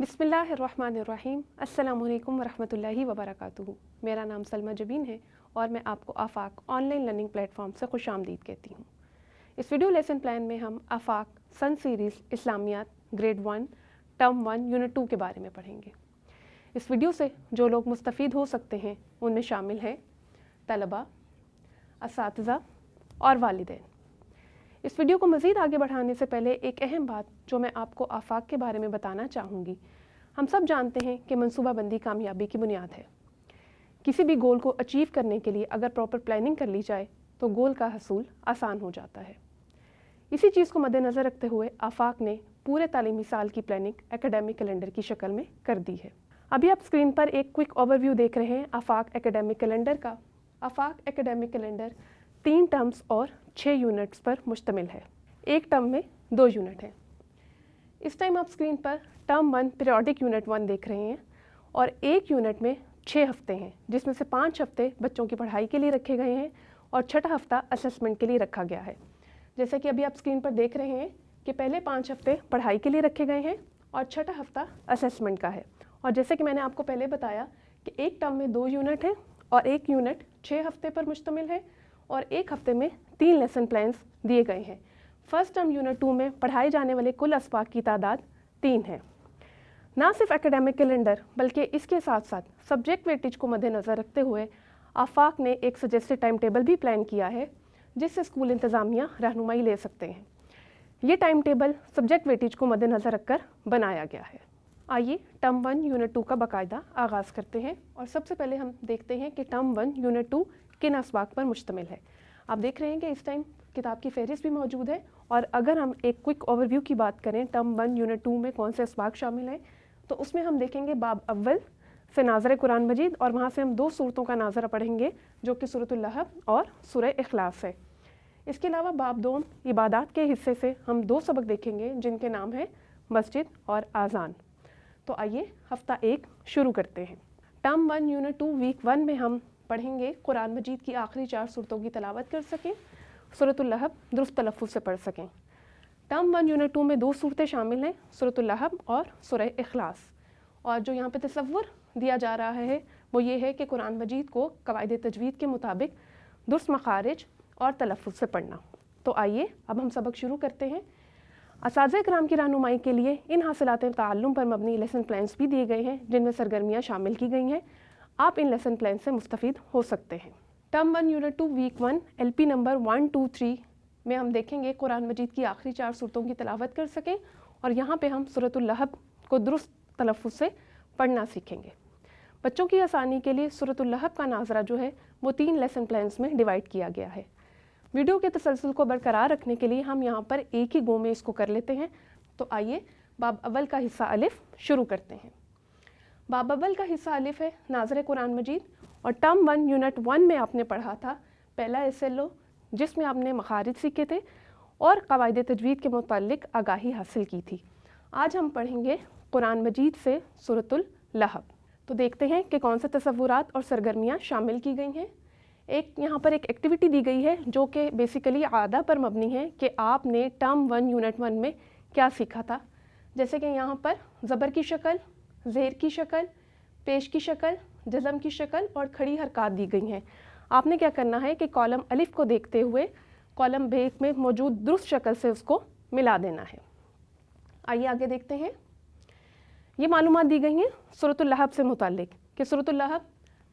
बिस्मिल्लाहिर्रहमानिर्रहीम। अस्सलामु अलैकुम वरहमतुल्लाहि वबरकातुहू। मेरा नाम सलमा जबीन है और मैं आपको आफाक ऑनलाइन लर्निंग प्लेटफॉर्म से खुशामदीद कहती हूँ। इस वीडियो लेसन प्लान में हम Afaq sun series Islamiyat grade 1 term 1 unit 2 के बारे में पढ़ेंगे। इस वीडियो से जो लोग मुस्तफ़ीद हो सकते हैं उनमें शामिल हैं तलबा, असातिज़ा और वालिदैन। इस वीडियो को मज़ीद आगे बढ़ाने से पहले एक अहम बात जो मैं आपको आफाक के बारे में बताना चाहूँगी। हम सब जानते हैं कि मनसूबाबंदी कामयाबी की बुनियाद है। किसी भी गोल को अचीव करने के लिए अगर प्रॉपर प्लानिंग कर ली जाए तो गोल का हसूल आसान हो जाता है। इसी चीज़ को मद्देनज़र रखते हुए आफाक ने पूरे तालीमी साल की प्लानिंग एकेडमिक कैलेंडर की शक्ल में कर दी है। अभी आप स्क्रीन पर एक क्विक ओवरव्यू देख रहे हैं आफाक एकेडमिक कैलेंडर का। आफाक एकेडमिक कैलेंडर 3 टर्म्स और 6 यूनिट्स पर मुश्तमिल है। एक टर्म में 2 यूनिट हैं। इस टाइम आप स्क्रीन पर टर्म 1 पीरियोडिक यूनिट 1 देख रहे हैं और एक यूनिट में 6 हफ्ते हैं, जिसमें से 5 हफ्ते बच्चों की पढ़ाई के लिए रखे गए हैं और छठा हफ्ता असेसमेंट के लिए रखा गया है। जैसे कि अभी आप स्क्रीन पर देख रहे हैं कि पहले 5 हफ्ते पढ़ाई के लिए रखे गए हैं और छठा हफ्ता असेसमेंट का है। और जैसे कि मैंने आपको पहले बताया कि एक टर्म में 2 यूनिट हैं और एक यूनिट 6 हफ्ते पर मुश्तमिल है और एक हफ्ते में 3 लेसन प्लान्स दिए गए हैं। फर्स्ट टर्म यूनिट 2 में पढ़ाए जाने वाले कुल अस्बाक की तादाद 3 है। ना सिर्फ एकेडमिक कैलेंडर बल्कि इसके साथ साथ सब्जेक्ट वेटेज को मद्देनज़र रखते हुए आफाक ने एक सजेस्टेड टाइम टेबल भी प्लान किया है जिससे स्कूल इंतज़ामिया रहनुमाई ले सकते हैं। ये टाइम टेबल सब्जेक्ट वेटेज को मद्देनज़र रखकर बनाया गया है। आइए टर्म 1 यूनिट 2 का बाकायदा आगाज़ करते हैं और सबसे पहले हम देखते हैं कि टर्म 1 यूनिट 2 किन अस्बाक पर मुश्तमिल है। आप देख रहे हैं कि इस टाइम किताब की फहरिस्त भी मौजूद है और अगर हम एक क्विक ओवरव्यू की बात करें टर्म 1 यूनिट 2 में कौन से अस्बाक शामिल हैं तो उसमें हम देखेंगे बाब अव्वल से नाज़र कुरान मजीद और वहाँ से हम 2 सूरतों का नाज़रा पढ़ेंगे जो कि सूरतुल लहब और सूरह इखलास है। इसके अलावा बाब 2 इबादत के हिस्से से हम 2 सबक देखेंगे जिनके नाम है मस्जिद और आज़ान। तो आइए हफ्ता 1 शुरू करते हैं। टर्म 1 यूनिट 2 वीक 1 में हम पढ़ेंगे कुरान मजीद की आखिरी 4 सूरतों की तलावत कर सकें, सूरतुल लहब दुरुस्त तलफ़्फ़ुज़ से पढ़ सकें। टर्म 1 यूनिट 2 में 2 सूरतें शामिल हैं, सूरतुल लहब और सूरह इखलास। और जो यहाँ पे तसव्वुर दिया जा रहा है वो ये है कि कुरान मजीद को कवायद तजवीद के मुताबिक दुरुस्त मखारिज और तलफ़्फ़ुज़ से पढ़ना। तो आइए अब हम सबक शुरू करते हैं। असातिज़ा किराम की रहनुमाई के लिए इन हासिलात ताल्लुम पर मबनी लेसन प्लान्स भी दिए गए हैं जिनमें सरगर्मियाँ शामिल की गई हैं। आप इन लेसन प्लान से मुस्तफ़ीद हो सकते हैं। Term 1 unit 2 week 1 LP number 1, 2, 3 में हम देखेंगे कुरान मजीद की आखिरी 4 सूरतों की तलावत कर सकें और यहाँ पे हम सूरतुल लहब को दुरुस्त तलफ़्फ़ुज़ से पढ़ना सीखेंगे। बच्चों की आसानी के लिए सूरतुल लहब का नाज़रा जो है वो 3 लेसन प्लान्स में डिवाइड किया गया है। वीडियो के तसलसल को बरकरार रखने के लिए हम यहाँ पर एक ही गो में इसको कर लेते हैं। तो आइए बाब अव्वल का हिस्सा अलिफ शुरू करते हैं। बाब अव्वल का हिस्सा अलिफ है नाज़र कुरान मजीद और टर्म 1 यूनिट 1 में आपने पढ़ा था पहला SLO जिसमें आपने मखारिज सीखे थे और कवायद तजवीद के मुतालिक आगाही हासिल की थी। आज हम पढ़ेंगे कुरान मजीद से सूरतुल लहब। तो देखते हैं कि कौन से तसव्वुरात और सरगर्मियाँ शामिल की गई हैं। एक यहाँ पर एक एक्टिविटी दी गई है जो कि बेसिकली आदा पर मबनी है कि आपने टर्म 1 यूनिट 1 में क्या सीखा था। जैसे कि यहाँ पर ज़बर की शक्ल, ज़ेर की शक्ल, पेश की शक्ल, जज़म की शक्ल और खड़ी हरकत दी गई हैं। आपने क्या करना है कि कॉलम अलिफ को देखते हुए कॉलम बे में मौजूद दुरुस्त शक्ल से उसको मिला देना है। आइए आगे देखते हैं। ये मालूमात दी गई हैं सूरतुल लहब से मुतालिक कि सूरतुल लहब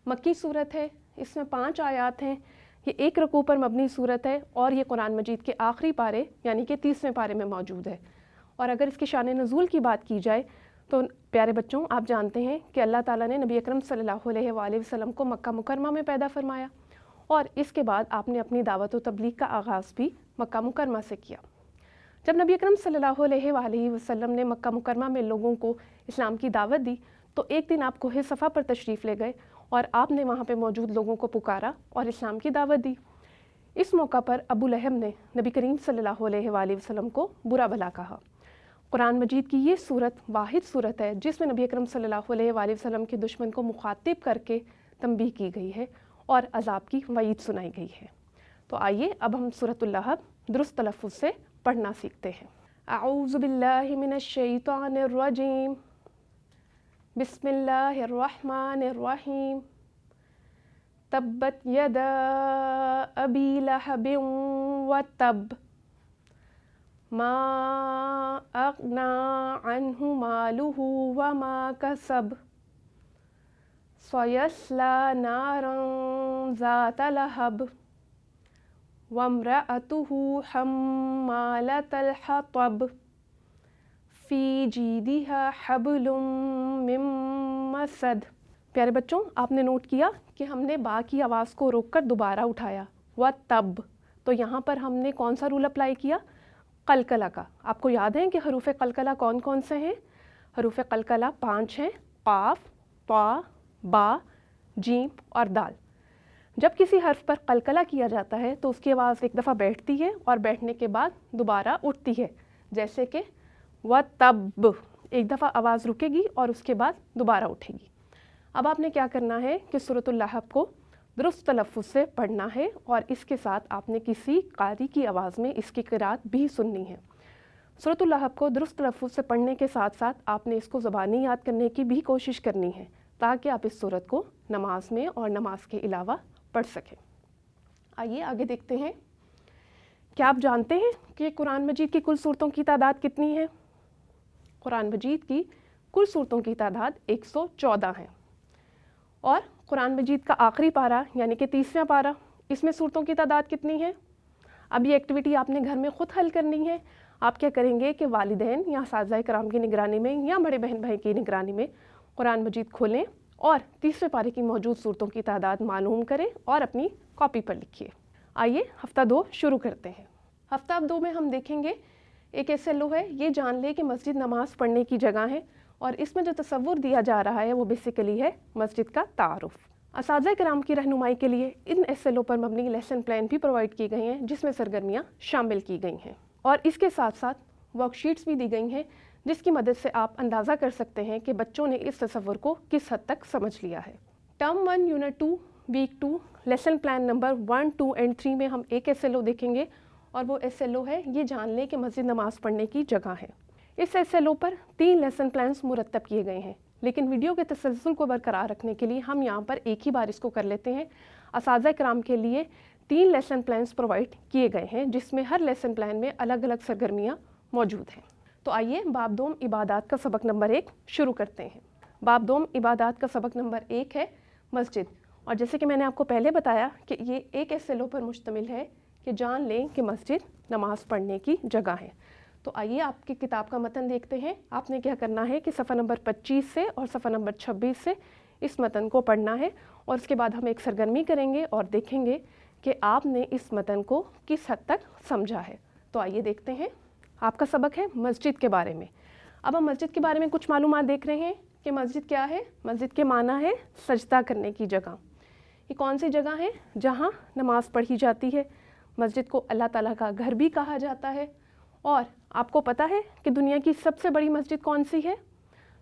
मक्की सूरत है, इसमें 5 आयात हैं, ये एक रकू पर मबनी सूरत है और ये कुरान मजीद के आखिरी पारे यानी कि 30वें पारे में मौजूद है। और अगर इसके शान नज़ूल की बात की जाए तो प्यारे बच्चों आप जानते हैं कि अल्लाह ताला ने नबी अकरम सल्लल्लाहु अलैहि वसल्लम को मक्का मुकरमा में पैदा फरमाया और इसके बाद आपने अपनी दावत व तबलीग का आगाज़ भी मक्का मुकरमा से किया। जब नबी अकरम सल्लल्लाहु अलैहि वसल्लम ने मक्का मुकरमा में लोगों को इस्लाम की दावत दी तो एक दिन आप कोहे सफ़ा पर तशरीफ़ ले गए और आपने वहाँ पे मौजूद लोगों को पुकारा और इस्लाम की दावत दी। इस मौका पर अबू लहब ने नबी करीम सल्लल्लाहु अलैहि वसल्लम को बुरा भला कहा। कुरान मजीद की ये सूरत वाहिद सूरत है जिसमें नबी अकरम सल्लल्लाहु अलैहि वसल्लम के दुश्मन को मुखातिब करके तंबीह की गई है और अजाब की वईद सुनाई गई है। तो आइए अब हम सूरतुल लहब दुरुस्त तलफ़्फ़ुज़ से पढ़ना सीखते हैं। अऊज़ु बिल्लाहि मिनश शैतानिर रजीम बिस्मिल्लाहिर्रहमानिर्रहीम। तब्बत यदा अबी लहबिन व तब, मा अगना अन्हु मालुहु व मा कसब, सयस्ला नारन ज़ात लहब, वम्रअतुहु हम्मालतल हतब, फ़ी जीदिहा हब्लुम मिन मसद। प्यारे बच्चों, आपने नोट किया कि हमने बा की आवाज़ को रोककर दोबारा उठाया, व तब। तो यहाँ पर हमने कौन सा रूल अप्लाई किया? कलकला का। आपको याद है कि हरूफ कलकला कौन कौन से हैं? हरूफ कलकला 5 हैं, काफ, ता, बा, जीम और दाल। जब किसी हर्फ पर कलकला किया जाता है तो उसकी आवाज़ एक दफ़ा बैठती है और बैठने के बाद दोबारा उठती है, जैसे कि व तब, एक दफ़ा आवाज़ रुकेगी और उसके बाद दोबारा उठेगी। अब आपने क्या करना है कि सूरतुल लहब को दुरुस्त तलफ़्फ़ुज़ से पढ़ना है और इसके साथ आपने किसी कारी की आवाज़ में इसकी क़िराअत भी सुननी है। सूरतुल लहब को दुरुस्त तलफ़्फ़ुज़ से पढ़ने के साथ साथ आपने इसको ज़बानी याद करने की भी कोशिश करनी है, ताकि आप इस सूरत को नमाज में और नमाज के अलावा पढ़ सकें। आइए आगे देखते हैं। क्या आप जानते हैं कि कुरान मजीद की कुल सूरतों की तादाद कितनी है? कुरान मजीद की कुल सूरतों की तादाद 114 है। और कुरान मजीद का आखिरी पारा यानी कि 30वां पारा, इसमें सूरतों की तादाद कितनी है? अब ये एक्टिविटी आपने घर में ख़ुद हल करनी है। आप क्या करेंगे कि वालिदैन या असातिज़ा कराम की निगरानी में या बड़े बहन भाई की निगरानी में कुरान मजीद खोलें और 30वें पारे की मौजूद सूरतों की तादाद मालूम करें और अपनी कॉपी पर लिखिए। आइए हफ़्ता 2 शुरू करते हैं। हफ़्ता 2 में हम देखेंगे एक SLO है, ये जान ले कि मस्जिद नमाज़ पढ़ने की जगह है और इसमें जो तसव्वुर दिया जा रहा है वो बेसिकली है मस्जिद का तारुफ। असातिज़ा कराम की रहनुमाई के लिए इन SLO पर मबनी लेसन प्लान भी प्रोवाइड किए गए हैं, जिसमें सरगर्मियाँ शामिल की गई हैं और इसके साथ साथ वर्कशीट्स भी दी गई हैं, जिसकी मदद से आप अंदाज़ा कर सकते हैं कि बच्चों ने इस तसव्वुर को किस हद तक समझ लिया है। Term 1 unit 2 week 2 lesson plan number 1, 2 and 3 में हम एक SLO देखेंगे और वो SLO है ये जान लें कि मस्जिद नमाज़ पढ़ने की जगह है। इस SLO पर 3 लेसन प्लान्स मुरतब किए गए हैं, लेकिन वीडियो के तसलसल को बरकरार रखने के लिए हम यहाँ पर एक ही बार इसको कर लेते हैं। असातिज़ा कराम के लिए 3 लेसन प्लान्स प्रोवाइड किए गए हैं, जिसमें हर लेसन प्लान में अलग अलग सरगर्मियाँ मौजूद हैं। तो आइए बाब दोम इबादात का सबक नंबर 1 शुरू करते हैं। बाब दोम इबादात का सबक नंबर 1 है मस्जिद। और जैसे कि मैंने आपको पहले बताया कि ये एक SLO पर मुश्तमिल है कि जान लें कि मस्जिद नमाज़ पढ़ने की जगह है। तो आइए आपकी किताब का मतन देखते हैं। आपने क्या करना है कि सफ़ा नंबर 25 से और सफ़ा नंबर 26 से इस मतन को पढ़ना है और उसके बाद हम एक सरगर्मी करेंगे और देखेंगे कि आपने इस मतन को किस हद तक समझा है। तो आइए देखते हैं। आपका सबक है मस्जिद के बारे में। अब हम मस्जिद के बारे में कुछ मालूमात देख रहे हैं कि मस्जिद क्या है। मस्जिद के माना है सजदा करने की जगह। ये कौन सी जगह है? जहाँ नमाज़ पढ़ी जाती है। मस्जिद को अल्लाह ताला का घर भी कहा जाता है। और आपको पता है कि दुनिया की सबसे बड़ी मस्जिद कौन सी है?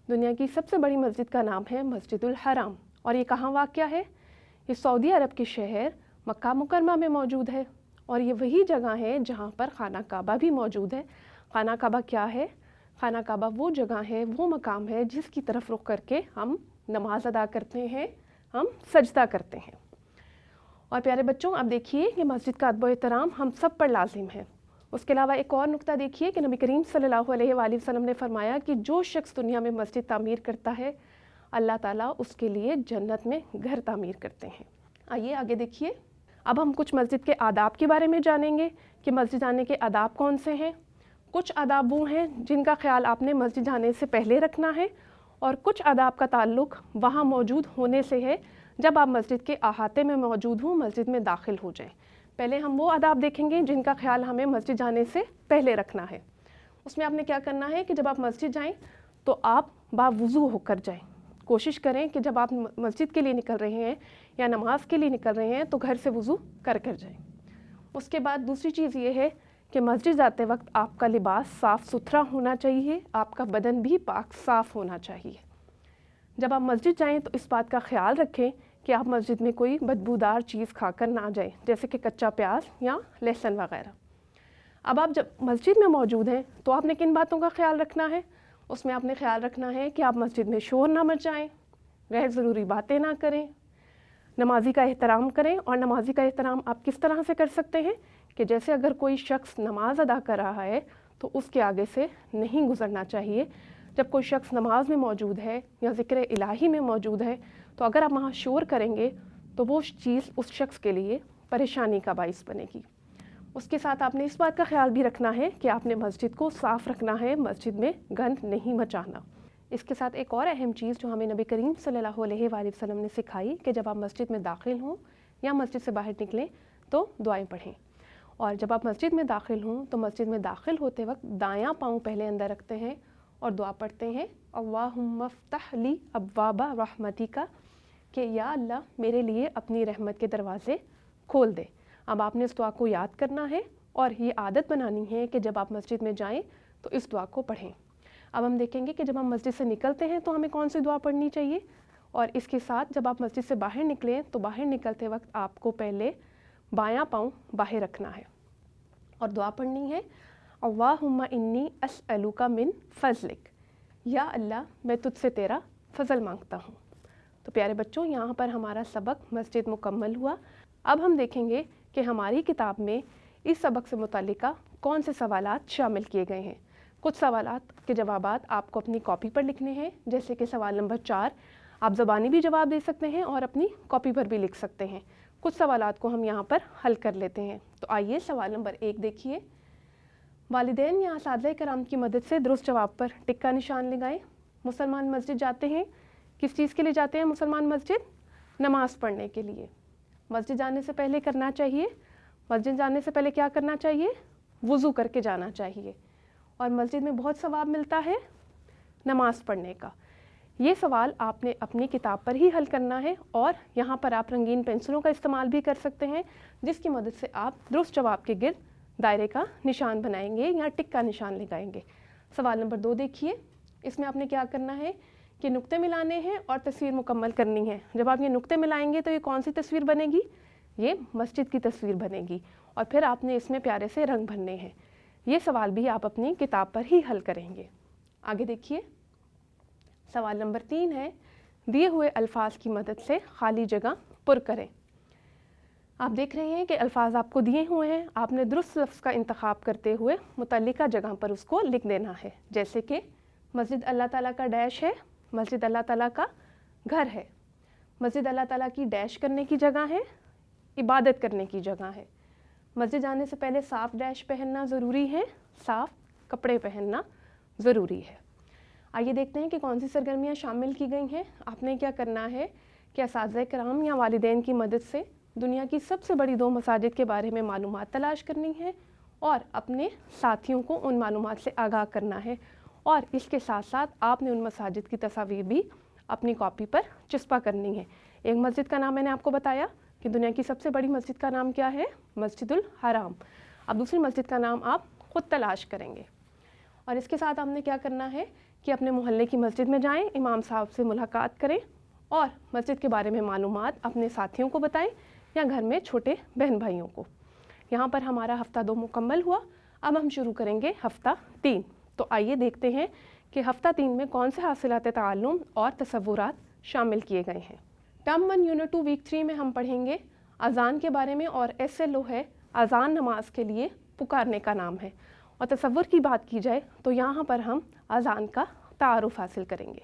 दुनिया की सबसे बड़ी मस्जिद का नाम है मस्जिदुल हराम। और ये कहाँ वाक़या है? ये सऊदी अरब के शहर मक्का मुकरमा में मौजूद है और ये वही जगह है जहाँ पर खाना काबा भी मौजूद है। खाना काबा क्या है? खाना काबा वो जगह है, वो मकाम है जिसकी तरफ रुख करके हम नमाज अदा करते हैं, हम सजदा करते हैं। और प्यारे बच्चों, अब देखिए कि मस्जिद का अदब व एहतराम हम सब पर लाजिम है। उसके अलावा एक और नुक्ता देखिए कि नबी करीम सल्लल्लाहु अलैहि वसल्लम ने फरमाया कि जो शख्स दुनिया में मस्जिद तामीर करता है, अल्लाह ताला उसके लिए जन्नत में घर तामीर करते हैं। आइए आगे देखिए। अब हम कुछ मस्जिद के आदाब के बारे में जानेंगे कि मस्जिद आने के आदाब कौन से हैं। कुछ आदाब वो हैं जिनका ख्याल आपने मस्जिद जाने से पहले रखना है और कुछ आदाब का ताल्लुक़ वहाँ मौजूद होने से है जब आप मस्जिद के अहाते में मौजूद हों, मस्जिद में दाखिल हो जाएं। पहले हम वो आदाब देखेंगे जिनका ख्याल हमें मस्जिद जाने से पहले रखना है। उसमें आपने क्या करना है कि जब आप मस्जिद जाएं तो आप बावुज़ू होकर जाएं। कोशिश करें कि जब आप मस्जिद के लिए निकल रहे हैं या नमाज के लिए निकल रहे हैं तो घर से वुज़ू कर जाएं। उसके बाद दूसरी चीज़ ये है कि मस्जिद जाते वक्त आपका लिबास साफ़ सुथरा होना चाहिए, आपका बदन भी पाक साफ़ होना चाहिए। जब आप मस्जिद जाएं तो इस बात का ख्याल रखें कि आप मस्जिद में कोई बदबूदार चीज़ खाकर ना जाएं, जैसे कि कच्चा प्याज या लहसुन वगैरह। अब आप जब मस्जिद में मौजूद हैं तो आपने किन बातों का ख्याल रखना है? اس میں آپ نے خیال رکھنا ہے کہ آپ مسجد میں شور نہ مچائیں، غیر ضروری باتیں نہ کریں، نمازی کا احترام کریں. اور نمازی کا احترام آپ کس طرح سے کر سکتے ہیں کہ جیسے اگر کوئی شخص نماز ادا کر رہا ہے تو اس کے آگے سے نہیں گزرنا چاہیے. جب کوئی شخص نماز میں موجود ہے یا ذکر الہی میں موجود ہے تو اگر آپ وہاں شور کریں گے تو وہ چیز اس شخص کے لیے پریشانی کا باعث بنے گی. اس کے ساتھ آپ نے اس بات کا خیال بھی رکھنا ہے کہ آپ نے مسجد کو صاف رکھنا ہے، مسجد میں گند نہیں مچانا. اس کے ساتھ ایک اور اہم چیز جو ہمیں نبی کریم صلی اللہ علیہ وآلہ وسلم نے سکھائی کہ جب آپ مسجد میں داخل ہوں یا مسجد سے باہر نکلیں تو دعائیں پڑھیں. اور جب آپ مسجد میں داخل ہوں تو مسجد میں داخل ہوتے وقت دایاں پاؤں پہلے اندر رکھتے ہیں اور دعا پڑھتے ہیں اللہم افتح لی ابواب رحمتک، کہ یا اللہ میرے لیے اپنی رحمت کے دروازے کھول دے. اب آپ نے اس دعا کو یاد کرنا ہے اور یہ عادت بنانی ہے کہ جب آپ مسجد میں جائیں تو اس دعا کو پڑھیں. اب ہم دیکھیں گے کہ جب ہم مسجد سے نکلتے ہیں تو ہمیں کون سی دعا پڑھنی چاہیے، اور اس کے ساتھ جب آپ مسجد سے باہر نکلیں تو باہر نکلتے وقت آپ کو پہلے بایاں پاؤں باہر رکھنا ہے اور دعا پڑھنی ہے اللہم انی اسألک من فضلک، یا اللہ میں تجھ سے تیرا فضل مانگتا ہوں. تو پیارے بچوں، یہاں پر ہمارا سبق مسجد مکمل ہوا. اب ہم دیکھیں گے کہ ہماری کتاب میں اس سبق سے متعلقہ کون سے سوالات شامل کیے گئے ہیں. کچھ سوالات کے جوابات آپ کو اپنی کاپی پر لکھنے ہیں، جیسے کہ سوال نمبر 4 آپ زبانی بھی جواب دے سکتے ہیں اور اپنی کاپی پر بھی لکھ سکتے ہیں. کچھ سوالات کو ہم یہاں پر حل کر لیتے ہیں. تو آئیے سوال نمبر 1 دیکھیے. والدین یا اساتذہ کرام کی مدد سے درست جواب پر ٹک کا نشان لگائیں. مسلمان مسجد جاتے ہیں، کس چیز کے لیے جاتے ہیں مسلمان مسجد؟ نماز پڑھنے کے لیے. مسجد جانے سے پہلے کرنا چاہیے، مسجد جانے سے پہلے کیا کرنا چاہیے؟ وضو کر کے جانا چاہیے. اور مسجد میں بہت ثواب ملتا ہے نماز پڑھنے کا. یہ سوال آپ نے اپنی کتاب پر ہی حل کرنا ہے، اور یہاں پر آپ رنگین پینسلوں کا استعمال بھی کر سکتے ہیں جس کی مدد سے آپ درست جواب کے گرد دائرے کا نشان بنائیں گے یا ٹک کا نشان لگائیں گے. سوال نمبر 2 دیکھیے. اس میں آپ نے کیا کرنا ہے کہ نقطے ملانے ہیں اور تصویر مکمل کرنی ہے. جب آپ یہ نقطے ملائیں گے تو یہ کون سی تصویر بنے گی؟ یہ مسجد کی تصویر بنے گی، اور پھر آپ نے اس میں پیارے سے رنگ بھرنے ہیں. یہ سوال بھی آپ اپنی کتاب پر ہی حل کریں گے. آگے دیکھیے. سوال نمبر 3 ہے دیے ہوئے الفاظ کی مدد سے خالی جگہ پر کریں. آپ دیکھ رہے ہیں کہ الفاظ آپ کو دیے ہوئے ہیں، آپ نے درست لفظ کا انتخاب کرتے ہوئے متعلقہ جگہ پر اس کو لکھ دینا ہے. جیسے کہ مسجد اللہ تعالیٰ کا ڈیش ہے، مسجد اللہ تعالیٰ کا گھر ہے. مسجد اللہ تعالیٰ کی ڈیش کرنے کی جگہ ہے، عبادت کرنے کی جگہ ہے. مسجد جانے سے پہلے صاف ڈیش پہننا ضروری ہے، صاف کپڑے پہننا ضروری ہے. آئیے دیکھتے ہیں کہ کون سی سرگرمیاں شامل کی گئی ہیں. آپ نے کیا کرنا ہے کہ اساتذہ کرام یا والدین کی مدد سے دنیا کی سب سے بڑی 2 مساجد کے بارے میں معلومات تلاش کرنی ہے اور اپنے ساتھیوں کو ان معلومات سے آگاہ کرنا ہے. اور اس کے ساتھ ساتھ آپ نے ان مساجد کی تصاویر بھی اپنی کاپی پر چسپاں کرنی ہے. ایک مسجد کا نام میں نے آپ کو بتایا کہ دنیا کی سب سے بڑی مسجد کا نام کیا ہے؟ مسجد الحرام. اب دوسری مسجد کا نام آپ خود تلاش کریں گے. اور اس کے ساتھ آپ نے کیا کرنا ہے کہ اپنے محلے کی مسجد میں جائیں، امام صاحب سے ملاقات کریں اور مسجد کے بارے میں معلومات اپنے ساتھیوں کو بتائیں یا گھر میں چھوٹے بہن بھائیوں کو. یہاں پر ہمارا ہفتہ 2 مکمل ہوا. اب ہم شروع کریں گے ہفتہ 3. تو آئیے دیکھتے ہیں کہ ہفتہ 3 میں کون سے حاصلات تعلم اور تصورات شامل کیے گئے ہیں. ٹرم 1 یونٹ 2 ویک 3 میں ہم پڑھیں گے اذان کے بارے میں، اور SLO ہے اذان نماز کے لیے پکارنے کا نام ہے. اور تصور کی بات کی جائے تو یہاں پر ہم اذان کا تعارف حاصل کریں گے.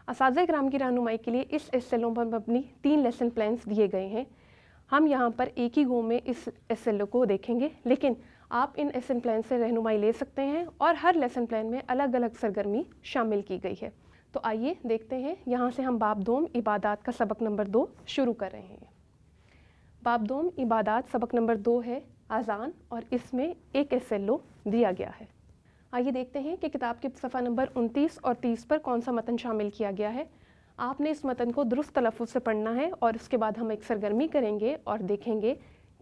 اساتذہ کرام کی رہنمائی کے لیے اس SLO پر مبنی 3 لیسن پلانس دیے گئے ہیں. ہم یہاں پر ایک ہی گو میں اس SLO کو دیکھیں گے، لیکن آپ ان لیسن پلان سے رہنمائی لے سکتے ہیں اور ہر لیسن پلان میں الگ الگ سرگرمی شامل کی گئی ہے. تو آئیے دیکھتے ہیں. یہاں سے ہم باب دوم عبادات کا سبق نمبر 2 شروع کر رہے ہیں. باب دوم عبادات سبق نمبر 2 ہے اذان، اور اس میں ایک SLO دیا گیا ہے. آئیے دیکھتے ہیں کہ کتاب کے صفحہ نمبر 29 اور 30 پر کون سا متن شامل کیا گیا ہے. آپ نے اس متن کو درست تلفظ سے پڑھنا ہے اور اس کے بعد ہم ایک سرگرمی کریں گے اور دیکھیں گے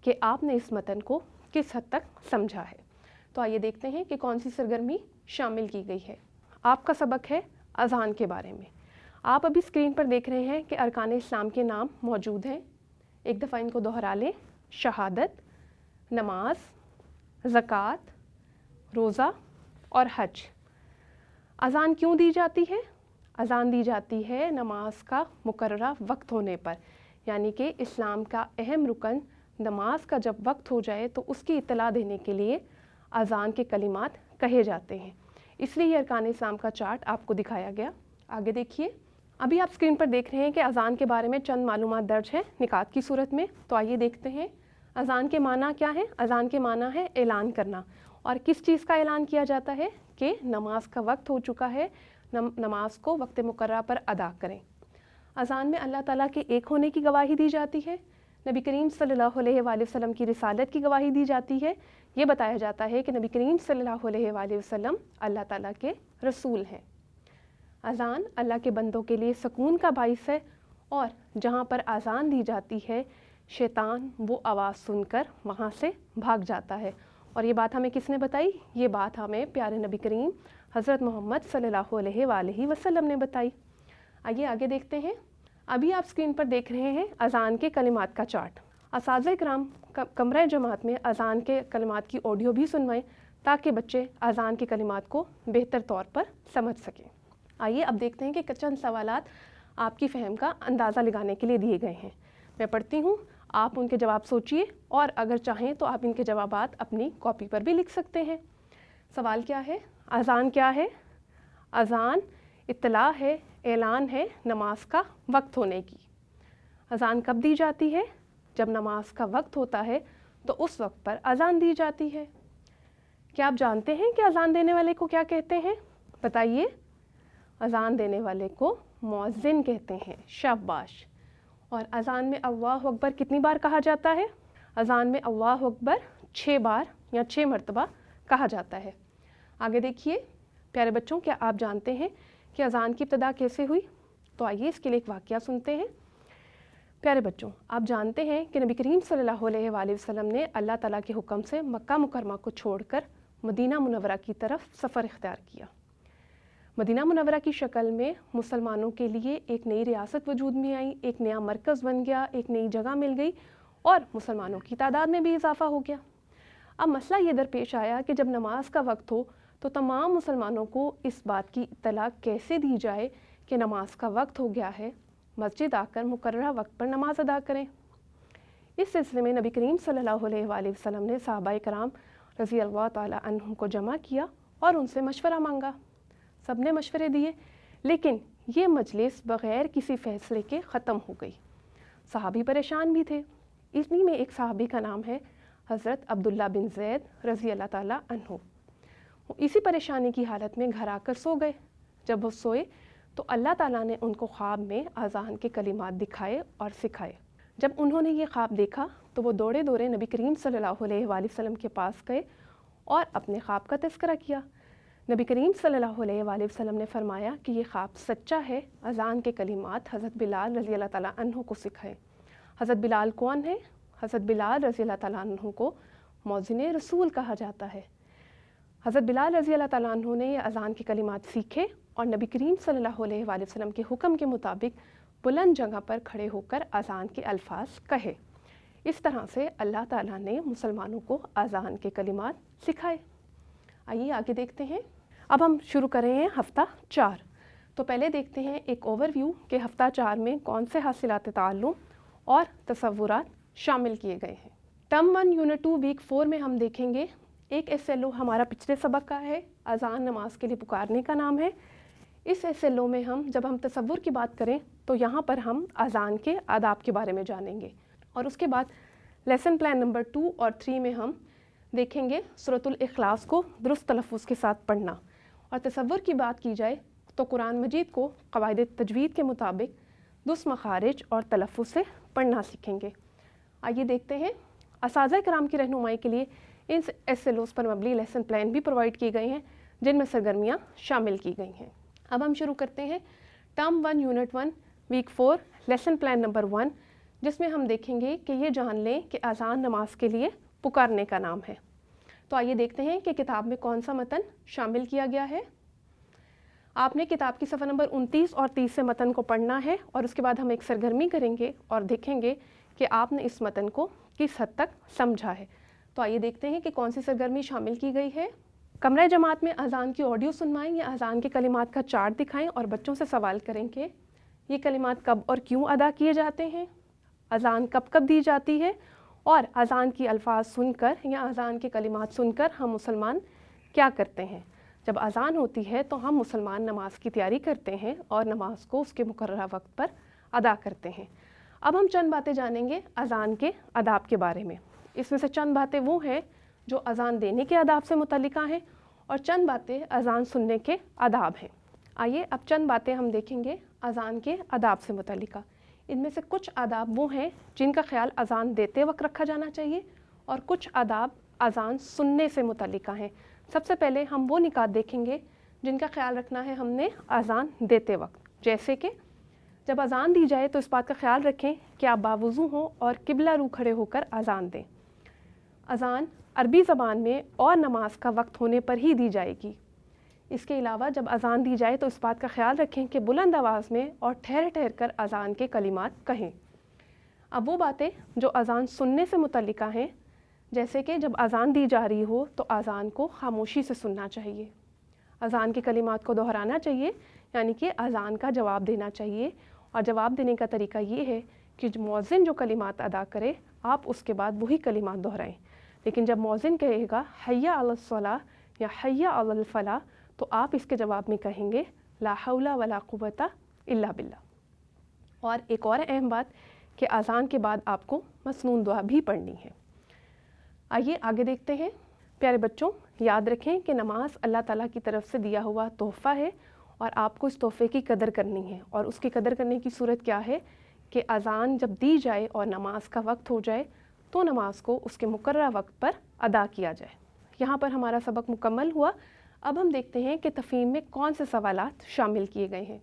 کہ آپ نے اس متن کو کس حد تک سمجھا ہے. تو آئیے دیکھتے ہیں کہ کون سی سرگرمی شامل کی گئی ہے. آپ کا سبق ہے اذان کے بارے میں. آپ ابھی اسکرین پر دیکھ رہے ہیں کہ ارکان اسلام کے نام موجود ہیں. ایک دفعہ ان کو دوہرا لیں. شہادت، نماز، زکوٰۃ، روزہ اور حج. अज़ान क्यों दी जाती है? अज़ान दी जाती है नमाज का मुकर्ररा वक्त होने पर, यानी कि इस्लाम का अहम रुकन नमाज का जब वक्त हो जाए तो उसकी इत्तला देने के लिए अज़ान के कलिमात कहे जाते हैं। इसलिए ये अरकान इस्लाम का चार्ट आपको दिखाया गया। आगे देखिए, अभी आप स्क्रीन पर देख रहे हैं कि अज़ान के बारे में चंद मालूमात दर्ज हैं निकात की सूरत में। तो आइए देखते हैं अज़ान के माना क्या है। अज़ान के माना है ऐलान करना। और किस चीज़ का ऐलान किया जाता है? कि नमाज का वक्त हो चुका है, नमाज को वक्त मुकर्ररा पर अदा करें। अज़ान में अल्लाह ताला के एक होने की गवाही दी जाती है। नबी करीम सल्लल्लाहु अलैहि वसल्लम की रिसालत की गवाही दी जाती है। ये बताया जाता है कि नबी करीम सल्लल्लाहु अलैहि वसल्लम अल्लाह ताला के रसूल हैं। अज़ान अल्लाह के बंदों के लिए सुकून का बाइस है, और जहाँ पर अज़ान दी जाती है शैतान वो आवाज़ सुनकर वहाँ से भाग जाता है। और ये बात हमें किसने बताई? ये बात हमें प्यारे नबी करीम हज़रत मोहम्मद सल्लल्लाहु अलैहि वसल्लम ने बताई। आइए आगे देखते हैं। अभी आप स्क्रीन पर देख रहे हैं अज़ान के कलिमात का चार्ट। असातिज़ा किराम कमरा जमात में अज़ान के कलिमात की ऑडियो भी सुनवाएं ताकि बच्चे अज़ान के कलिमात को बेहतर तौर पर समझ सकें। आइए अब देखते हैं कि चंद सवालात आपकी फ़हम का अंदाज़ा लगाने के लिए दिए गए हैं। मैं पढ़ती हूँ, आप उनके जवाब सोचिए, और अगर चाहें तो आप इनके जवाबात अपनी कॉपी पर भी लिख सकते हैं। सवाल क्या है? अज़ान क्या है? अज़ान इत्तला है, ऐलान है नमाज का वक्त होने की। अज़ान कब दी जाती है? जब नमाज का वक्त होता है तो उस वक्त पर अज़ान दी जाती है। क्या आप जानते हैं कि अज़ान देने वाले को क्या कहते हैं? बताइए। अज़ान देने वाले को मुअज़्ज़िन कहते हैं। शाबाश। और अज़ान में अल्लाहु अकबर कितनी बार कहा जाता है? अज़ान में अल्लाहु अकबर 6 बार या 6 मरतबा कहा जाता है। आगे देखिए प्यारे बच्चों, क्या आप जानते हैं कि अज़ान की इब्तिदा कैसे हुई? तो आइए इसके लिए एक वाक़या सुनते हैं। प्यारे बच्चों, आप जानते हैं कि नबी करीम सल्लल्लाहु अलैहि वसल्लम ने अल्लाह ताला के हुक्म से मक्का मुकरमा को छोड़कर मदीना मुनव्वरा की तरफ सफ़र इख्तियार किया। मदीना मुनव्वरा की शक्ल में मुसलमानों के लिए एक नई रियासत वजूद में आई, एक नया मरकज़ बन गया, एक नई जगह मिल गई और मुसलमानों की तादाद में भी इजाफ़ा हो गया। अब मसला ये दरपेश आया कि जब नमाज का वक्त हो तो तमाम मुसलमानों को इस बात की इत्तला कैसे दी जाए कि नमाज का वक्त हो गया है, मस्जिद आकर मुकर्ररा वक्त पर नमाज अदा करें। इस सिलसिले में नबी करीम सल्लल्लाहु अलैहि वसल्लम ने सहाबाए कराम रज़ी अल्लाह ताला अन्हुम को जमा किया और उनसे मशवरा मांगा। सब ने मशवरे दिए, लेकिन ये मजलिस बग़ैर किसी फ़ैसले के ख़त्म हो गई। सहाबी परेशान भी थे। इन्हीं में एक सहाबी का नाम है हज़रत अब्दुल्ला बिन ज़ैद रज़ी अल्लाह ताला अन्हु। वो इसी परेशानी की हालत में घर आकर सो गए। जब वो सोए तो अल्लाह ताला ने उनको ख्वाब में अज़ान के कलिमात दिखाए और सिखाए। जब उन्होंने ये ख्वाब देखा तो वो दौड़े दौड़े नबी करीम सल्लल्लाहु अलैहि वसल्लम के पास गए और अपने ख्वाब का तज़किरा किया। नबी करीम सल्लल्लाहु अलैहि वसल्लम ने फरमाया कि ये ख्वाब सच्चा है। अज़ान के कलिमात हज़रत बिलाल रज़ी अल्लाह ताला अन्हु को सिखाए। हज़रत बिलाल कौन है? हज़रत बिलाल रज़ी अल्लाह ताला अन्हु को मौज़िन रसूल कहा जाता है। हज़रत बिलाल रज़ी अल्लाह ताला अन्हु ने ये अज़ान के कलिमात सीखे और नबी करीम सल्लल्लाहु अलैहि वसल्लम के हुक्म के मुताबिक बुलंद जगह पर खड़े होकर अज़ान के अल्फाज कहे। इस तरह से अल्लाह ताला ने मुसलमानों को अज़ान के कलिमात सिखाए। आइए आगे देखते हैं। अब हम शुरू कर रहे हैं हफ़्ता 4। तो पहले देखते हैं एक ओवरव्यू कि हफ़्ता 4 में कौन से हासिलात ताल्लुम और तसव्वुरात शामिल किए गए हैं। टर्म 1 यूनिट 2 वीक 4 में हम देखेंगे एक SLO हमारा पिछले सबक का है, अज़ान नमाज के लिए पुकारने का नाम है। इस SLO में जब हम तसव्वुर की बात करें तो यहाँ पर हम अज़ान के आदाब के बारे में जानेंगे। और उसके बाद लेसन प्लान नंबर 2 और 3 में हम देखेंगे सूरतुल इखलास को दुरुस्त तलफ़्फ़ुज़ के साथ पढ़ना। और तसव्वुर की बात की जाए तो कुरान मजीद को क़वाइद तजवीद के मुताबिक दुरुस्त मखारिज और तलफ़्फ़ुज़ से पढ़ना सीखेंगे। आइए देखते हैं। असातिज़ा किराम की रहनुमाई के लिए इन SLOs पर मबनी लेसन प्लान भी प्रोवाइड किए गए हैं जिनमें सरगर्मियाँ शामिल की गई हैं। अब हम शुरू करते हैं term 1 unit 1 week 4 lesson plan number 1, जिसमें हम देखेंगे कि ये जान लें कि अज़ान नमाज के लिए पुकारने का नाम है। तो आइए देखते हैं कि किताब में कौन सा मतन शामिल किया गया है। आपने किताब की सफ़ा नंबर 29 और 30 से मतन को पढ़ना है और उसके बाद हम एक सरगर्मी करेंगे और देखेंगे कि आपने इस मतन को किस हद तक समझा है। तो आइए देखते हैं कि कौन सी सरगर्मी शामिल की गई है। कमरा जमात में अज़ान की ऑडियो सुनवाएं या अज़ान के कलिमात का चार्ट दिखाएं और बच्चों से सवाल करें कि ये कलिमात कब और क्यों अदा किए जाते हैं, अज़ान कब कब दी जाती है, और अज़ान की अल्फाज सुनकर या अज़ान के कलिमात सुनकर हम मुसलमान क्या करते हैं। जब अज़ान होती है तो हम मुसलमान नमाज की तैयारी करते हैं और नमाज को उसके मुकर्ररा वक्त पर अदा करते हैं। अब हम चंद बातें जानेंगे अज़ान के आदाब के बारे में। इसमें से चंद बातें वो हैं जो अज़ान देने के आदाब से मुतल्लिका हैं और चंद बातें अज़ान सुनने के आदाब हैं। आइए अब चंद बातें हम देखेंगे अज़ान के आदाब से मुतल्लिका। इनमें से कुछ आदाब वो हैं जिनका ख्याल अज़ान देते वक्त रखा जाना चाहिए और कुछ आदाब अज़ान सुनने से मुतल्लिका हैं। सबसे पहले हम वो निकात देखेंगे जिनका ख्याल रखना है हमने अज़ान देते वक्त, जैसे कि जब अज़ान दी जाए तो इस बात का ख्याल रखें कि आप बावुज़ू हों और किबला रू खड़े होकर अज़ान दें। अज़ान अरबी ज़बान में और नमाज का वक्त होने पर ही दी जाएगी। इसके अलावा जब अज़ान दी जाए तो इस बात का ख्याल रखें कि बुलंद आवाज़ में और ठहर ठहर कर अज़ान के कलिमात कहें। अब वो बातें जो अज़ान सुनने से मुतल्लिका हैं, जैसे कि जब अज़ान दी जा रही हो तो अज़ान को खामोशी से सुनना चाहिए, अज़ान के कलिमात को दोहराना चाहिए, यानी कि अज़ान का जवाब देना चाहिए। और जवाब देने का तरीका ये है कि मुअज़्ज़िन जो कलिमात अदा करे आप उसके बाद वही कलिमात दोहराएं। लेकिन जब मुअज़्ज़िन कहेगा हय्या अलस सलाह या हय्या अलल फलाह तो आप इसके जवाब में कहेंगे ला हौला वला कुव्वता इल्ला बिल्लाह। और एक और अहम बात कि अज़ान के बाद आपको मसनून दुआ भी पढ़नी है। आइए आगे देखते हैं। प्यारे बच्चों, याद रखें कि नमाज अल्लाह ताला की तरफ से दिया हुआ तोहफ़ा है और आपको इस तोहफ़े की कदर करनी है। और उसकी कदर करने की सूरत क्या है कि अज़ान जब दी जाए और नमाज का वक्त हो जाए तो नमाज को उसके मुकर्ररा वक्त पर अदा किया जाए। यहाँ पर हमारा सबक मुकम्मल हुआ। अब हम देखते हैं कि तफ़हीम में कौन से सवालात शामिल किए गए हैं।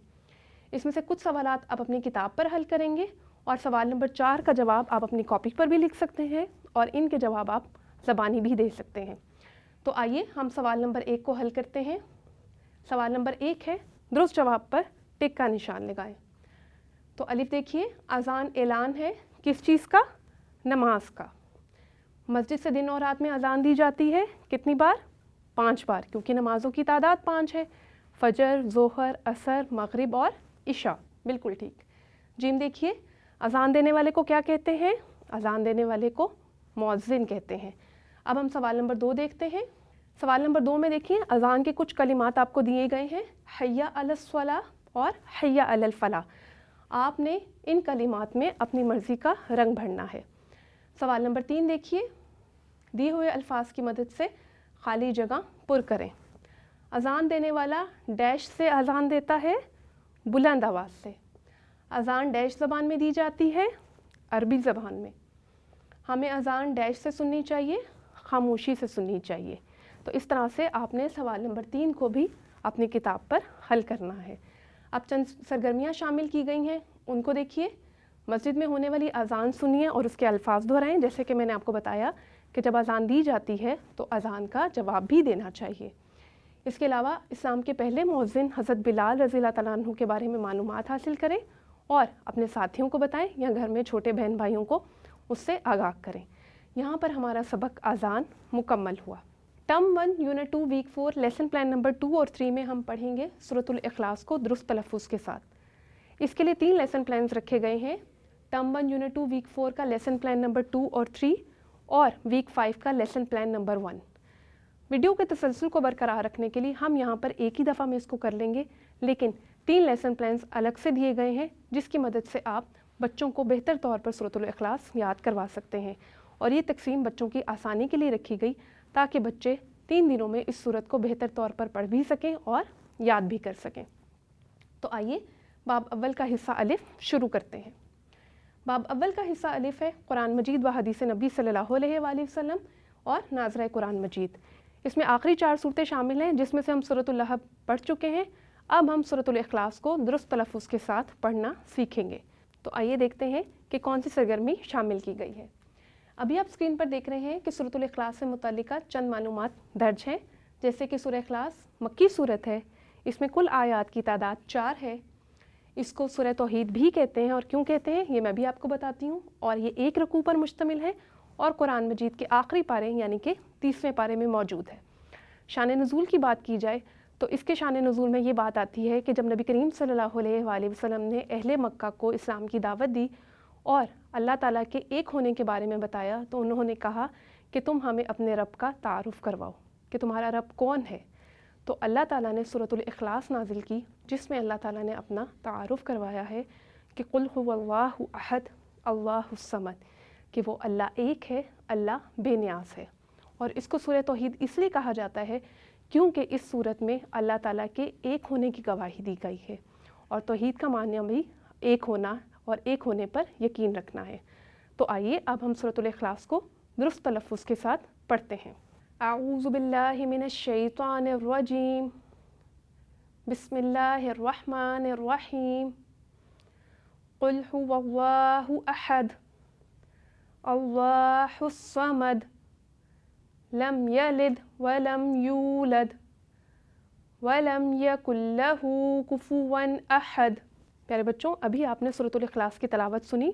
इसमें से कुछ सवालात आप अपनी किताब पर हल करेंगे और सवाल नंबर 4 का जवाब आप अपनी कॉपी पर भी लिख सकते हैं और इनके जवाब आप ज़बानी भी दे सकते हैं। तो आइए हम सवाल नंबर 1 को हल करते हैं। सवाल नंबर 1 है, दुरुस्त जवाब पर टिक का निशान लगाएं। तो अलिफ देखिए, अज़ान ऐलान है किस चीज़ का? नमाज का। मस्जिद से दिन और रात में अज़ान दी जाती है कितनी बार? 5 बार, क्योंकि नमाज़ों की तादाद 5 है। फजर, ज़ोहर, असर, मगरिब और इशा। बिल्कुल ठीक। जीम देखिए, अज़ान देने वाले को क्या कहते हैं? अज़ान देने वाले को मुअज़्ज़िन कहते हैं। अब हम सवाल नंबर 2 देखते हैं। सवाल नंबर 2 में देखिए, अज़ान के कुछ कलिमात आपको दिए गए हैं, हय्या अलस सलाह और हय्या अलल फलाह। आपने इन कलिमात में अपनी मर्ज़ी का रंग भरना है। सवाल नंबर 3 देखिए, दिए हुए अल्फाज की मदद से खाली जगह पुर करें। अज़ान देने वाला डैश से अज़ान देता है, बुलंद आवाज़ से। अज़ान डैश ज़बान में दी जाती है, अरबी ज़बान में। हमें अज़ान डैश से सुननी चाहिए, खामोशी से सुननी चाहिए। तो इस तरह से आपने सवाल नंबर 3 को भी अपनी किताब पर हल करना है। अब चंद सरगर्मियाँ शामिल की गई हैं, उनको देखिए। मस्जिद में होने वाली अज़ान सुनिए और उसके अल्फाज दोहराएं। जैसे कि मैंने आपको बताया कि जब अज़ान दी जाती है तो अज़ान का जवाब भी देना चाहिए। इसके अलावा इस्लाम के पहले मुअज़्ज़िन हज़रत बिलाल रज़ियल्लाहु तआला अन्हु के बारे में मालूमात हासिल करें और अपने साथियों को बताएं या घर में छोटे बहन भाइयों को उससे आगाह करें। यहाँ पर हमारा सबक अज़ान मुकम्मल हुआ। Term 1 unit 2 week 4 lesson plan number 2 और 3 में हम पढ़ेंगे सूरतुल इखलास को दुरुस्त तलफ़्फ़ुज़ के साथ। इसके लिए 3 लेसन प्लान्स रखे गए हैं। टर्म 1 यूनिट 2 वीक 4 का लेसन प्लान नंबर 2 और 3 और वीक 5 का लेसन प्लान नंबर 1। वीडियो के तसलसल को बरकरार रखने के लिए हम यहाँ पर एक ही दफ़ा में इसको कर लेंगे, लेकिन 3 लेसन प्लान्स अलग से दिए गए हैं जिसकी मदद से आप बच्चों को बेहतर तौर पर सूरतुल इखलास याद करवा सकते हैं। और ये तकसीम बच्चों की आसानी के लिए रखी गई ताकि बच्चे 3 दिनों में इस सूरत को बेहतर तौर पर पढ़ भी सकें और याद भी कर सकें। तो आइए बाब अव्वल का हिस्सा अलिफ शुरू करते हैं। बाब अव्वल का हिस्सा अलिफ है कुरान मजीद व हदीस नबी सल्लल्लाहु अलैहि वसल्लम और नाज़रा कुरान मजीद। इसमें आखिरी 4 सूरतें शामिल हैं जिसमें से हम सूरतुल लहब पढ़ चुके हैं। अब हम सूरतुल इखलास को दुरुस्त तलफ़्फ़ुज़ के साथ पढ़ना सीखेंगे। तो आइए देखते हैं कि कौन सी सरगर्मी शामिल की गई है। अभी आप स्क्रीन पर देख रहे हैं कि सूरतुल इखलास से मुतल्लिका चंद मालूमात दर्ज हैं, जैसे कि सूरह इखलास मक्की सूरत है। इसमें कुल आयात की तादाद 4 है। इसको सूरह तौहीद भी कहते हैं और क्यों कहते हैं ये मैं भी आपको बताती हूँ। और ये 1 रकू पर मुश्तमिल है और कुरान मजीद के आखिरी पारे यानी कि 30वें पारे में मौजूद है। شان نزول کی بات کی جائے تو اس کے شان نزول میں یہ بات آتی ہے کہ جب نبی کریم صلی اللہ علیہ وآلہ وسلم نے اہل مکہ کو اسلام کی دعوت دی اور اللہ تعالیٰ کے ایک ہونے کے بارے میں بتایا تو انہوں نے کہا کہ تم ہمیں اپنے رب کا تعارف کرواؤ کہ تمہارا رب کون ہے. تو اللہ تعالیٰ نے سورۃ الاخلاص نازل کی جس میں اللہ تعالیٰ نے اپنا تعارف کروایا ہے کہ قل هو اللہ احد اللہ الصمد، کہ وہ اللہ ایک ہے، اللہ بے نیاز ہے. اور اس کو سورہ توحید اس لیے کہا جاتا ہے کیونکہ اس صورت میں اللہ تعالیٰ کے ایک ہونے کی گواہی دی گئی ہے، اور توحید کا معنی بھی ایک ہونا اور ایک ہونے پر یقین رکھنا ہے. تو آئیے اب ہم سورۃ الاخلاص کو درست تلفظ کے ساتھ پڑھتے ہیں. اعوذ باللہ من الشیطان الرجیم، بسم اللہ الرحمن الرحیم. قل هو اللہ احد اللہ الصمد لم یلد ولم یولد ولم یکن لہ کفوا احد. پیارے بچوں، ابھی آپ نے سورۃ الاخلاص کی تلاوت سنی،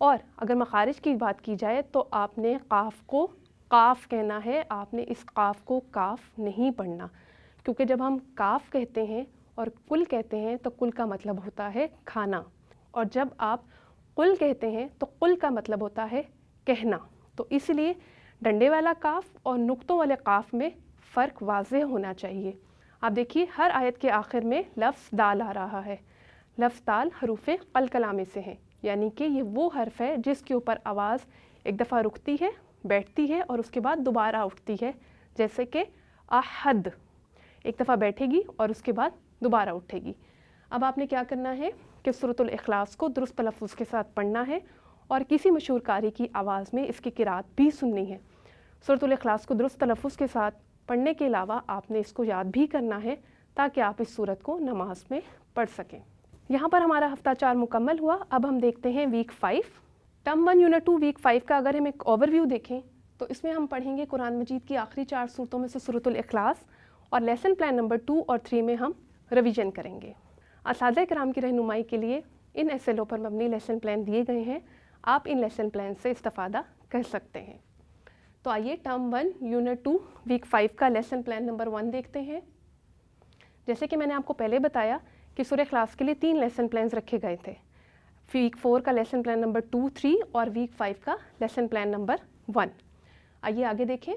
اور اگر مخارج کی بات کی جائے تو آپ نے قاف کو قاف کہنا ہے، آپ نے اس قاف کو کاف نہیں پڑھنا، کیونکہ جب ہم کاف کہتے ہیں اور کل کہتے ہیں تو کل کا مطلب ہوتا ہے کھانا، اور جب آپ قل کہتے ہیں تو قل کا مطلب ہوتا ہے کہنا. تو اس لیے ڈنڈے والا کاف اور نقطوں والے قاف میں فرق واضح ہونا چاہیے. آپ دیکھیے ہر آیت کے آخر میں لفظ دال آ رہا ہے. لفظ دال حروف قلقلہ میں سے ہیں، یعنی کہ یہ وہ حرف ہے جس کے اوپر آواز ایک دفعہ رکتی ہے، بیٹھتی ہے اور اس کے بعد دوبارہ اٹھتی ہے. جیسے کہ احد ایک دفعہ بیٹھے گی اور اس کے بعد دوبارہ اٹھے گی. اب آپ نے کیا کرنا ہے کہ سورۃ الاخلاص کو درست تلفظ کے ساتھ پڑھنا ہے اور کسی مشہور قاری کی آواز میں اس کی قرات بھی سننی ہے. سورۃ الاخلاص کو درست تلفظ کے ساتھ پڑھنے کے علاوہ آپ نے اس کو یاد بھی کرنا ہے تاکہ آپ اس سورت کو نماز میں پڑھ سکیں. یہاں پر ہمارا ہفتہ 4 مکمل ہوا. اب ہم دیکھتے ہیں ویک 5 ٹرم 1 یونٹ 2 ویک 5 کا. اگر ہم ایک اوور ویو دیکھیں تو اس میں ہم پڑھیں گے قرآن مجید کی آخری 4 صورتوں میں سے سورۃ الاخلاص، اور لیسن پلان نمبر 2 اور 3 میں ہم ریویژن کریں گے. اساتذہ کرام کی رہنمائی کے لیے ان SLO پر مبنی لیسن پلان دیے گئے ہیں، آپ ان لیسن پلان سے استفادہ کر سکتے ہیں. تو آئیے ٹرم 1 یونٹ 2 ویک 5 کا لیسن پلان نمبر 1 دیکھتے ہیں. جیسے کہ میں نے آپ کو پہلے بتایا کہ سورہ اخلاص کے لیے 3 لیسن پلانز رکھے گئے تھے. ویک 4 کا لیسن پلان نمبر 2 3 اور ویک 5 کا لیسن پلان نمبر 1. آئیے آگے دیکھیں.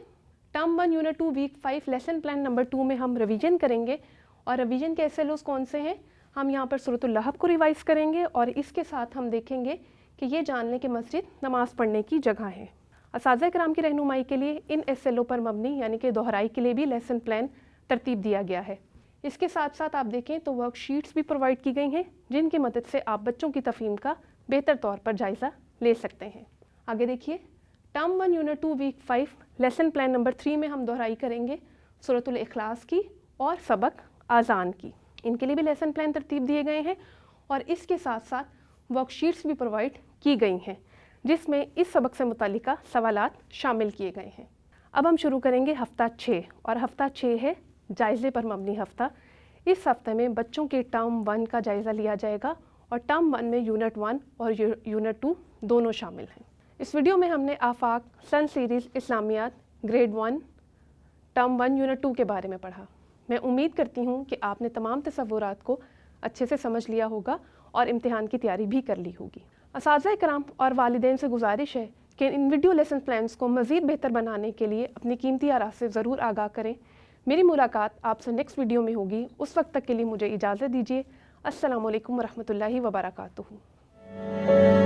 Term 1 unit 2 week 5 lesson plan number 2 میں ہم ریویژن کریں گے، اور ریویژن کے SLOs کون سے ہیں؟ ہم یہاں پر سورۃ اللہب کو ریوائز کریں گے، اور اس کے ساتھ ہم دیکھیں گے کہ یہ جان لیں کہ مسجد نماز پڑھنے کی جگہ ہے. اساتذہ کرام کی رہنمائی کے لیے ان SLO پر مبنی یعنی کہ دہرائی کے لیے بھی لیسن پلان ترتیب دیا گیا ہے. اس کے ساتھ ساتھ آپ دیکھیں تو ورک شیٹس بھی پرووائڈ کی گئی ہیں جن کی مدد سے آپ بچوں کی تفہیم کا بہتر طور پر جائزہ لے سکتے ہیں. آگے دیکھیے term 1 unit 2 week 5 lesson plan number 3 میں ہم دہرائی کریں گے سورۃ الاخلاص کی اور سبق آذان کی. ان کے لیے بھی لیسن پلان ترتیب دیے گئے ہیں، اور اس کے ساتھ ساتھ ورک شیٹس بھی پرووائڈ کی گئی ہیں جس میں اس سبق سے متعلقہ سوالات شامل کیے گئے ہیں. اب ہم شروع کریں گے ہفتہ 6، اور ہفتہ 6 ہے جائزے پر مبنی ہفتہ. اس ہفتے میں بچوں کے ٹرم 1 کا جائزہ لیا جائے گا، اور ٹرم 1 میں یونٹ 1 اور یونٹ 2 دونوں شامل ہیں. اس ویڈیو میں ہم نے آفاق سن سیریز اسلامیات گریڈ 1 ٹرم 1 یونٹ 2 کے بارے میں پڑھا. میں امید کرتی ہوں کہ آپ نے تمام تصورات کو اچھے سے سمجھ لیا ہوگا اور امتحان کی تیاری بھی کر لی ہوگی. اساتذہ کرام اور والدین سے گزارش ہے کہ ان ویڈیو لیسن پلانز کو مزید بہتر بنانے کے لیے اپنی قیمتی آراء سے ضرور آگاہ کریں. میری ملاقات آپ سے نیکسٹ ویڈیو میں ہوگی. اس وقت تک کے لیے مجھے اجازت دیجیے. السلام علیکم ورحمۃ اللہ وبرکاتہ.